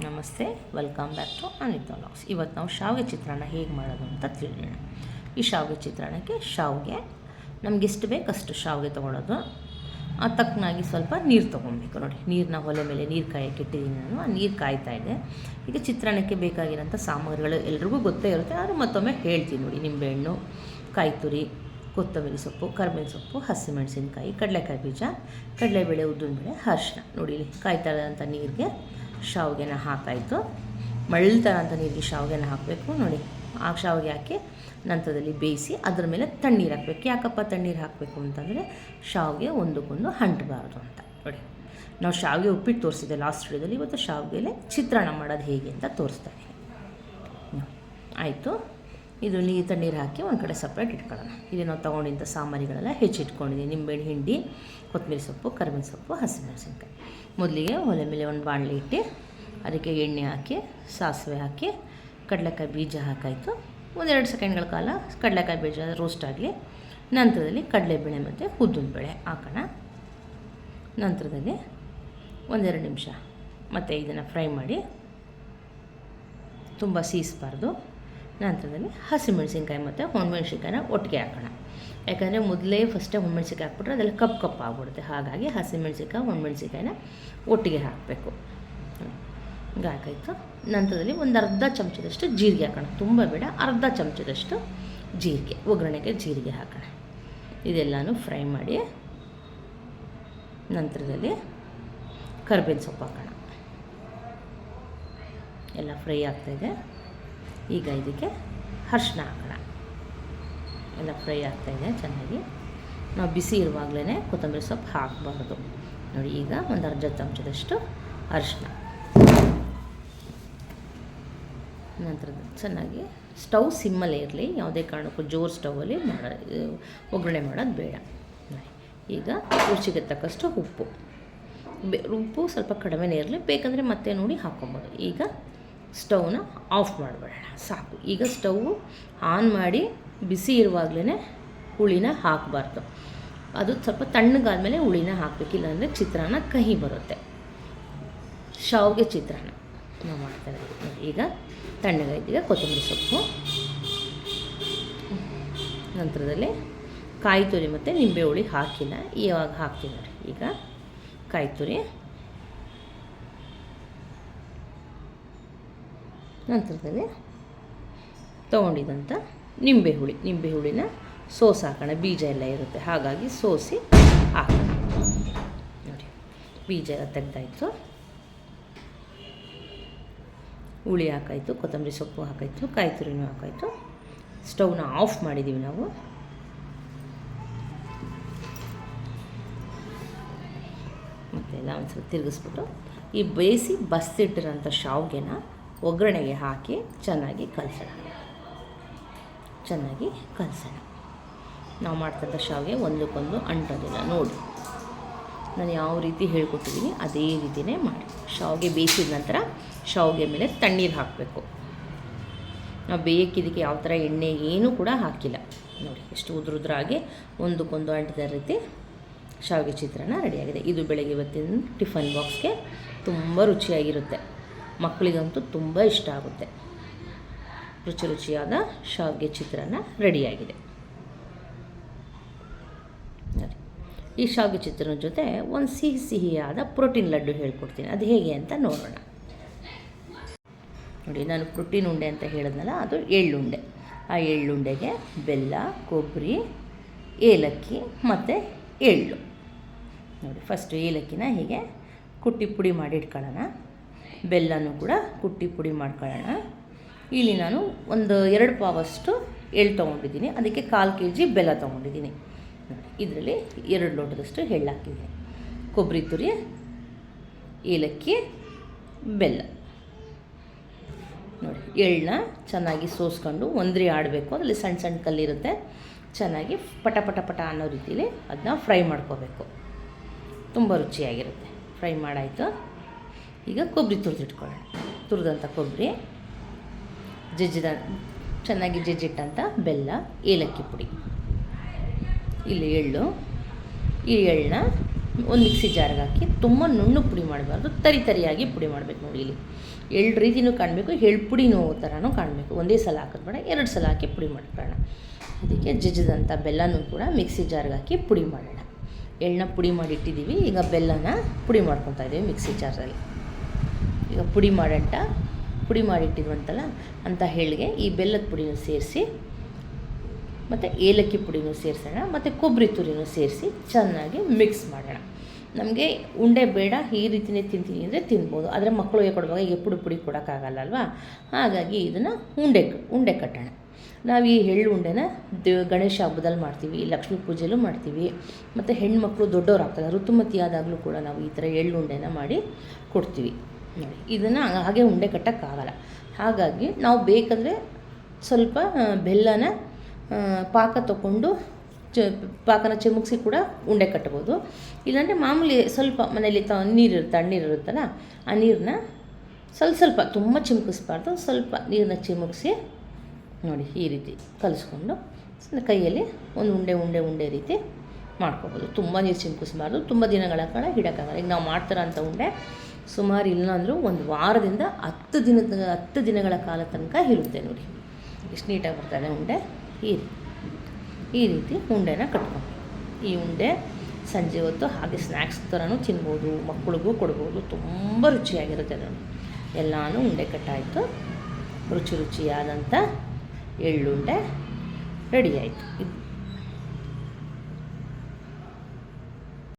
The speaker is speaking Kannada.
ನಮಸ್ತೆ, welcome back to Anita vlogs. ಇವತ್ತು ನಾವು ಶಾವಿಗೆ ಚಿತ್ರಾನ್ನ ಹೇಗೆ ಮಾಡೋದು ಅಂತ ತಿಳಿಯೋಣ. ಈ ಶಾವಿಗೆ ಚಿತ್ರಾನ್ನಕ್ಕೆ ಶಾವಿಗೆ ನಮ್ಗೆ ಎಷ್ಟು ಬೇಕಷ್ಟು ಶಾವಿಗೆ ತೊಗೊಳೋದು. ತಕ್ಕನಾಗಿ ಸ್ವಲ್ಪ ನೀರು ತೊಗೊಬೇಕು. ನೋಡಿ, ನೀರನ್ನ ಒಲೆ ಮೇಲೆ ನೀರು ಕಾಯಕ್ಕೆ ಇಟ್ಟಿದ್ದೀನಿ ನಾನು. ಆ ನೀರು ಕಾಯ್ತಾ ಇದೆ. ಈಗ ಚಿತ್ರಾನ್ನಕ್ಕೆ ಬೇಕಾಗಿರೋಂಥ ಸಾಮಗ್ರಿಗಳು ಎಲ್ರಿಗೂ ಗೊತ್ತೇ ಇರುತ್ತೆ, ಆದರೆ ಮತ್ತೊಮ್ಮೆ ಹೇಳ್ತೀನಿ ನೋಡಿ. ನಿಂಬೆಹಣ್ಣು, ಕಾಯಿ ತುರಿ, ಕೊತ್ತಂಬರಿ ಸೊಪ್ಪು, ಕರಿಬೇವಿನ ಸೊಪ್ಪು, ಹಸಿಮೆಣಸಿನ್ಕಾಯಿ, ಕಡಲೆಕಾಯಿ ಬೀಜ, ಕಡಲೆಬೇಳೆ, ಉದ್ದಿನಬೇಳೆ, ಅರಿಶಿನ. ನೋಡಿ, ಇಲ್ಲಿ ಕಾಯ್ತಾ ಇರೋಂಥ ನೀರಿಗೆ ಶಾವಿಗೆನ ಹಾಕಾಯಿತು. ಮಳ್ತಾ ಅಂತ ನೀರಿಗೆ ಶಾವಿಗೆನ ಹಾಕಬೇಕು. ನೋಡಿ, ಆ ಶಾವಿಗೆ ಹಾಕಿ ನಂತರದಲ್ಲಿ ಬೇಯಿಸಿ ಅದ್ರ ಮೇಲೆ ತಣ್ಣೀರು ಹಾಕಬೇಕು. ಯಾಕಪ್ಪ ತಣ್ಣೀರು ಹಾಕಬೇಕು ಅಂತಂದರೆ ಶಾವಿಗೆ ಒಂದಕ್ಕೊಂದು ಅಂಟಬಾರ್ದು ಅಂತ. ನೋಡಿ, ನಾವು ಶಾವಿಗೆ ಉಪ್ಪಿಟ್ಟು ತೋರಿಸಿದೆ ಲಾಸ್ಟ್ ವಿಡಿಯೋದಲ್ಲಿ. ಇವತ್ತು ಶಾವಿಗೆಲೆ ಚಿತ್ರಾನ್ನ ಮಾಡೋದು ಹೇಗೆ ಅಂತ ತೋರಿಸ್ತಾ ಇದ್ದೀನಿ. ಆಯಿತು, ಇದು ತಣ್ಣೀರು ಹಾಕಿ ಒಂದು ಕಡೆ ಸಪ್ರೇಟ್ ಇಟ್ಕೊಳ್ಳೋಣ. ಇಲ್ಲಿ ನಾವು ತೊಗೊಂಡಿದ್ದ ಸಾಮಗ್ರಿಗಳೆಲ್ಲ ಹೆಚ್ಚಿಟ್ಕೊಂಡಿದ್ದೀನಿ. ನಿಂಬೆಹಣ್ಣು ಹಿಂಡಿ, ಕೊತ್ತಂಬರಿ ಸೊಪ್ಪು, ಕರಿಬೇವಿನ ಸೊಪ್ಪು, ಹಸಿಮೆಣಸಿನ್ಕಾಯಿ. ಮೊದಲಿಗೆ ಒಲೆ ಮೇಲೆ ಒಂದು ಬಾಣಲೆ ಇಟ್ಟು ಅದಕ್ಕೆ ಎಣ್ಣೆ ಹಾಕಿ, ಸಾಸಿವೆ ಹಾಕಿ, ಕಡಲೆಕಾಯಿ ಬೀಜ ಹಾಕಾಯಿತು. ಒಂದೆರಡು ಸೆಕೆಂಡ್ಗಳ ಕಾಲ ಕಡಲೆಕಾಯಿ ಬೀಜ ರೋಸ್ಟ್ ಆಗಲಿ. ನಂತರದಲ್ಲಿ ಕಡಲೆಬೇಳೆ ಮತ್ತು ಉದ್ದಿನಬೇಳೆ ಹಾಕೋಣ. ನಂತರದಲ್ಲಿ ಒಂದೆರಡು ನಿಮಿಷ ಮತ್ತು ಇದನ್ನು ಫ್ರೈ ಮಾಡಿ, ತುಂಬ ಸೀಸಬಾರ್ದು. ನಂತರದಲ್ಲಿ ಹಸಿಮೆಣಸಿನ್ಕಾಯಿ ಮತ್ತು ಒಣಮೆಣ್ಸಿನ್ಕಾಯಿನ ಒಟ್ಟಿಗೆ ಹಾಕೋಣ. ಯಾಕಂದರೆ ಮೊದಲೇ ಫಸ್ಟೇ ಒಣಮೆಣ್ಸಿನ್ಕಾಯಿ ಹಾಕ್ಬಿಟ್ರೆ ಅದೆಲ್ಲ ಕಪ್ಪು ಆಗ್ಬಿಡುತ್ತೆ. ಹಾಗಾಗಿ ಹಸಿಮೆಣ್ಸಿನ್ಕಾಯಿ ಒಣಮೆಣ್ಸಿನ್ಕಾಯಿನ ಒಟ್ಟಿಗೆ ಹಾಕಬೇಕು. ಈಗ ಹಾಕಾಯಿತು. ನಂತರದಲ್ಲಿ ಒಂದು ಅರ್ಧ ಚಮಚದಷ್ಟು ಜೀರಿಗೆ ಹಾಕೋಣ. ತುಂಬ ಬೇಡ, ಅರ್ಧ ಚಮಚದಷ್ಟು ಜೀರಿಗೆ, ಒಗ್ಗರಣೆಗೆ ಜೀರಿಗೆ ಹಾಕೋಣ. ಇದೆಲ್ಲನೂ ಫ್ರೈ ಮಾಡಿ ನಂತರದಲ್ಲಿ ಕರಿಬೇವಿನ ಸೊಪ್ಪು ಹಾಕೋಣ. ಎಲ್ಲ ಫ್ರೈ ಆಗ್ತಾಯಿದೆ. ಈಗ ಇದಕ್ಕೆ ಅರಿಶಿನ ಹಾಕೋಣ. ಎಲ್ಲ ಫ್ರೈ ಆಗ್ತಾಯಿದೆ ಚೆನ್ನಾಗಿ. ನಾವು ಬಿಸಿ ಇರುವಾಗಲೇ ಕೊತ್ತಂಬರಿ ಸೊಪ್ಪು ಹಾಕಬಾರ್ದು. ನೋಡಿ, ಈಗ ಒಂದು ಅರ್ಧ ಚಮಚದಷ್ಟು ಅರಿಶಿನ. ನಂತರ ಚೆನ್ನಾಗಿ ಸ್ಟವ್ ಸಿಮ್ಮಲ್ಲೇ ಇರಲಿ, ಯಾವುದೇ ಕಾರಣಕ್ಕೂ ಜೋರು ಸ್ಟವಲ್ಲಿ ಒಗ್ಗರಣೆ ಮಾಡೋದು ಬೇಡ. ಈಗ ರುಚಿಗೆ ತಕ್ಕಷ್ಟು ಉಪ್ಪು ಸ್ವಲ್ಪ ಕಡಿಮೆನೇ ಇರಲಿ, ಬೇಕಂದರೆ ಮತ್ತೆ ನೋಡಿ ಹಾಕ್ಕೊಬೋದು. ಈಗ ಸ್ಟವ್ನ ಆಫ್ ಮಾಡಿಬಿಡೋಣ, ಸಾಕು. ಈಗ ಸ್ಟವ್ ಆನ್ ಮಾಡಿ ಬಿಸಿ ಇರುವಾಗಲೇ ಹುಳಿನ ಹಾಕಬಾರ್ದು. ಅದು ಸ್ವಲ್ಪ ತಣ್ಣಗಾದ್ಮೇಲೆ ಹುಳಿನ ಹಾಕಬೇಕು, ಇಲ್ಲಾಂದರೆ ಚಿತ್ರಾನ್ನ ಕಹಿ ಬರುತ್ತೆ. ಶಾವಿಗೆ ಚಿತ್ರಾನ್ನ ನಾವು ಮಾಡ್ತಾರೆ. ಈಗ ತಣ್ಣಗಾಯ್ತೀಗ ಕೊತ್ತಂಬರಿ ಸೊಪ್ಪು, ನಂತರದಲ್ಲಿ ಕಾಯಿ ತುರಿ ಮತ್ತು ನಿಂಬೆ ಹುಳಿ ಹಾಕಿಲ್ಲ, ಇವಾಗ ಹಾಕ್ತೀನಿ ನೋಡಿ. ಈಗ ಕಾಯಿ ತುರಿ, ನಂತರದಲ್ಲಿ ತೊಗೊಂಡಿದ್ದಂಥ ನಿಂಬೆ ಹುಳಿನ ಸೋಸಿ ಹಾಕೋಣ. ಬೀಜ ಎಲ್ಲ ಇರುತ್ತೆ, ಹಾಗಾಗಿ ಸೋಸಿ ಹಾಕೋಣ. ನೋಡಿ, ಬೀಜ ಎಲ್ಲ ತೆಗೆದಾಯಿತು. ಹುಳಿ ಹಾಕಾಯಿತು, ಕೊತ್ತಂಬರಿ ಸೊಪ್ಪು ಹಾಕಾಯಿತು, ಕಾಯಿ ತುರಿನೂ ಹಾಕಾಯಿತು. ಸ್ಟವ್ನ ಆಫ್ ಮಾಡಿದ್ದೀವಿ ನಾವು. ಮತ್ತೆಲ್ಲ ಒಂದು ಸ್ವಲ್ಪ ತಿರುಗಿಸ್ಬಿಟ್ಟು ಈ ಬೇಯಿಸಿ ಬಸ್ತಿಟ್ಟಿರೋಂಥ ಶಾವಿಗೆನ ಒಗ್ಗರಣೆಗೆ ಹಾಕಿ ಚೆನ್ನಾಗಿ ಕಲಸೋಣ. ನಾವು ಮಾಡ್ತಂಥ ಶಾವಿಗೆ ಒಂದಕ್ಕೊಂದು ಅಂಟೋದಿಲ್ಲ. ನೋಡಿ, ನಾನು ಯಾವ ರೀತಿ ಹೇಳ್ಕೊಟ್ಟಿದ್ದೀನಿ ಅದೇ ರೀತಿಯೇ ಮಾಡಿ. ಶಾವಿಗೆ ಬೇಯಿಸಿದ ನಂತರ ಶಾವಿಗೆ ಮೇಲೆ ತಣ್ಣೀರು ಹಾಕಬೇಕು. ನಾವು ಬೇಯಕ್ಕಿದ್ದಕ್ಕೆ ಯಾವ ಥರ ಎಣ್ಣೆ ಏನೂ ಕೂಡ ಹಾಕಿಲ್ಲ. ನೋಡಿ, ಎಷ್ಟು ಉದುರಾಗಿ ಒಂದಕ್ಕೊಂದು ಅಂಟಿದ ರೀತಿ ಶಾವಿಗೆ ಚಿತ್ರಾನ್ನ ರೆಡಿಯಾಗಿದೆ. ಇದು ಬೆಳಗ್ಗೆ ಇವತ್ತಿನ ಟಿಫನ್ ಬಾಕ್ಸ್ಗೆ ತುಂಬ ರುಚಿಯಾಗಿರುತ್ತೆ. ಮಕ್ಕಳಿಗಂತೂ ತುಂಬ ಇಷ್ಟ ಆಗುತ್ತೆ. ರುಚಿಯಾದ ಶಾವಿಗೆ ಚಿತ್ರಾನ್ನ ರೆಡಿಯಾಗಿದೆ. ಈ ಶಾವಿಗೆ ಚಿತ್ರಾನ್ನದ ಜೊತೆ ಒಂದು ಸಿಹಿಯಾದ ಪ್ರೋಟೀನ್ ಲಡ್ಡು ಹೇಳ್ಕೊಡ್ತೀನಿ, ಅದು ಹೇಗೆ ಅಂತ ನೋಡೋಣ. ನೋಡಿ, ನಾನು ಪ್ರೋಟೀನ್ ಉಂಡೆ ಅಂತ ಹೇಳಿದ್ನಲ್ಲ, ಅದು ಎಳ್ಳುಂಡೆ. ಆ ಎಳ್ಳುಂಡೆಗೆ ಬೆಲ್ಲ, ಕೊಬ್ಬರಿ, ಏಲಕ್ಕಿ ಮತ್ತು ಎಳ್ಳು. ನೋಡಿ, ಫಸ್ಟು ಏಲಕ್ಕಿನ ಹೀಗೆ ಕುಟ್ಟಿ ಪುಡಿ ಮಾಡಿ ಇಟ್ಕೊಳ್ಳೋಣ. ಬೆಲ್ಲನೂ ಕೂಡ ಕುಟ್ಟಿ ಪುಡಿ ಮಾಡ್ಕೊಳ್ಳೋಣ. ಇಲ್ಲಿ ನಾನು ಒಂದು 2 ಪಾವಷ್ಟು ಎಳ್ಳು ತೊಗೊಂಡಿದ್ದೀನಿ, ಅದಕ್ಕೆ 1/4 kg ಬೆಲ್ಲ ತೊಗೊಂಡಿದ್ದೀನಿ. ಇದರಲ್ಲಿ 2 ಲೋಟದಷ್ಟು ಎಳ್ಳು ಹಾಕಿದ್ದೀನಿ. ಕೊಬ್ಬರಿ ತುರಿ, ಏಲಕ್ಕಿ, ಬೆಲ್ಲ. ನೋಡಿ, ಎಳ್ಳನ್ನ ಚೆನ್ನಾಗಿ ಸೋಸ್ಕೊಂಡು ಒಂದ್ರಿ ಆಡಬೇಕು. ಅದರಲ್ಲಿ ಸಣ್ಣ ಸಣ್ಣ ಕಲ್ಲಿರುತ್ತೆ, ಚೆನ್ನಾಗಿ ಪಟ ಅನ್ನೋ ರೀತಿಯಲ್ಲಿ ಅದನ್ನ ಫ್ರೈ ಮಾಡ್ಕೋಬೇಕು. ತುಂಬ ರುಚಿಯಾಗಿರುತ್ತೆ. ಫ್ರೈ ಮಾಡಾಯಿತು. ಈಗ ಕೊಬ್ಬರಿ ತುರಿದಿಟ್ಕೊಳ್ಳೋಣ. ತುರಿದಂಥ ಕೊಬ್ಬರಿ, ಚೆನ್ನಾಗಿ ಜಜ್ಜಿಟ್ಟಂಥ ಬೆಲ್ಲ, ಏಲಕ್ಕಿ ಪುಡಿ, ಇಲ್ಲಿ ಎಳ್ಳು. ಈ ಎಳ್ಳನ್ನ ಒಂದು ಮಿಕ್ಸಿ ಜಾರ್ಗೆ ಹಾಕಿ ತುಂಬ ನುಣ್ಣು ಪುಡಿ ಮಾಡಬಾರ್ದು, ತರಿಯಾಗಿ ಪುಡಿ ಮಾಡಬೇಕು. ನೋಡಿ ಇಲ್ಲಿ ಎಳ್ಳು ರೀತಿಯೂ ಕಾಣಬೇಕು, ಎಳ್ಳು ಪುಡಿನೂ ಥರನೂ ಕಾಣಬೇಕು. ಒಂದೇ ಸಲ ಹಾಕೋದು ಬೇಡ, 2 ಸಲ ಹಾಕಿ ಪುಡಿ ಮಾಡ್ಕೊಳ್ಳೋಣ. ಅದಕ್ಕೆ ಜಜ್ಜಿದಂಥ ಬೆಲ್ಲನೂ ಕೂಡ ಮಿಕ್ಸಿ ಜಾರ್ಗೆ ಹಾಕಿ ಪುಡಿ ಮಾಡೋಣ. ಎಳ್ಳನ್ನ ಪುಡಿ ಮಾಡಿಟ್ಟಿದ್ದೀವಿ, ಈಗ ಬೆಲ್ಲನ ಪುಡಿ ಮಾಡ್ಕೊತಾ ಇದ್ದೀವಿ ಮಿಕ್ಸಿ ಜಾರಲ್ಲಿ. ಈಗ ಪುಡಿ ಮಾಡಿಟ್ಟಿರುವಂತಲ್ಲ ಅಂಥ ಎಳ್ಳಿಗೆ ಈ ಬೆಲ್ಲದ ಪುಡಿನೂ ಸೇರಿಸಿ ಮತ್ತು ಏಲಕ್ಕಿ ಪುಡಿನೂ ಸೇರಿಸೋಣ, ಮತ್ತು ಕೊಬ್ಬರಿ ತುರಿನೂ ಸೇರಿಸಿ ಚೆನ್ನಾಗಿ ಮಿಕ್ಸ್ ಮಾಡೋಣ. ನಮಗೆ ಉಂಡೆ ಬೇಡ, ಈ ರೀತಿಯೇ ತಿಂತೀನಿ ಅಂದರೆ ತಿನ್ಬೋದು, ಆದರೆ ಮಕ್ಕಳಿಗೆ ಕೊಡುವಾಗ ಈಗ ಪುಡಿ ಕೊಡೋಕ್ಕಾಗಲ್ಲ ಅಲ್ವಾ. ಹಾಗಾಗಿ ಇದನ್ನು ಉಂಡೆ ಕಟ್ಟೋಣ. ನಾವು ಈ ಎಳ್ಳು ಉಂಡೆನ ಗಣೇಶ ಹಬ್ಬದಲ್ಲಿ ಮಾಡ್ತೀವಿ, ಲಕ್ಷ್ಮೀ ಪೂಜೆಯಲ್ಲೂ ಮಾಡ್ತೀವಿ, ಮತ್ತು ಹೆಣ್ಮಕ್ಳು ದೊಡ್ಡವ್ರು ಆಗ್ತಾರೆ ಋತುಮತಿ ಆದಾಗಲೂ ಕೂಡ ನಾವು ಈ ಥರ ಎಳ್ಳು ಉಂಡೆನ ಮಾಡಿ ಕೊಡ್ತೀವಿ. ನೋಡಿ ಇದನ್ನು ಹಾಗೆ ಉಂಡೆ ಕಟ್ಟೋಕ್ಕಾಗಲ್ಲ. ಹಾಗಾಗಿ ನಾವು ಬೇಕಂದರೆ ಸ್ವಲ್ಪ ಬೆಲ್ಲನ ಪಾಕ ತೊಗೊಂಡು ಪಾಕನ ಚಿಮುಕ್ಸಿ ಕೂಡ ಉಂಡೆ ಕಟ್ಬೋದು. ಇಲ್ಲಾಂದರೆ ಮಾಮೂಲಿ ಸ್ವಲ್ಪ ಮನೇಲಿ ತಣ್ಣೀರಿರುತ್ತಲ್ಲ, ಆ ನೀರನ್ನ ಸ್ವಲ್ಪ ತುಂಬ ಚಿಮುಕಿಸ್ಬಾರ್ದು, ಸ್ವಲ್ಪ ನೀರನ್ನ ಚಿಮುಕಿಸಿ ನೋಡಿ ಈ ರೀತಿ ಕಲಿಸ್ಕೊಂಡು ಕೈಯಲ್ಲಿ ಒಂದು ಉಂಡೆ ರೀತಿ ಮಾಡ್ಕೊಬೋದು. ತುಂಬ ನೀರು ಚಿಮುಕಿಸ್ಬಾರ್ದು, ತುಂಬ ದಿನಗಳ ಕಾಲ ಇಡೋಕ್ಕಾಗಲ್ಲ. ಈಗ ನಾವು ಮಾಡ್ತಾರಂಥ ಉಂಡೆ ಸುಮಾರು ಇಲ್ಲ ಅಂದರೂ ಒಂದು ವಾರದಿಂದ 10 ದಿನಗಳ ಕಾಲ ತನಕ ಇರುತ್ತೆ. ನೋಡಿ ಎಷ್ಟು ನೀಟಾಗಿ ಬರ್ತಾಯಿದೆ ಉಂಡೆ. ಈ ರೀತಿ ಉಂಡೆನ ಕಟ್ಕೊಂಡು ಈ ಉಂಡೆ ಸಂಜೆ ಹೊತ್ತು ಹಾಗೆ ಸ್ನ್ಯಾಕ್ಸ್ ಥರನೂ ತಿನ್ಬೋದು, ಮಕ್ಕಳಿಗೂ ಕೊಡ್ಬೋದು, ತುಂಬ ರುಚಿಯಾಗಿರುತ್ತೆ. ನೋಡಿ ಎಲ್ಲನೂ ಉಂಡೆ ಕಟ್ಟಾಯಿತು, ರುಚಿಯಾದಂಥ ಎಳ್ಳುಂಡೆ ರೆಡಿ ಆಯಿತು.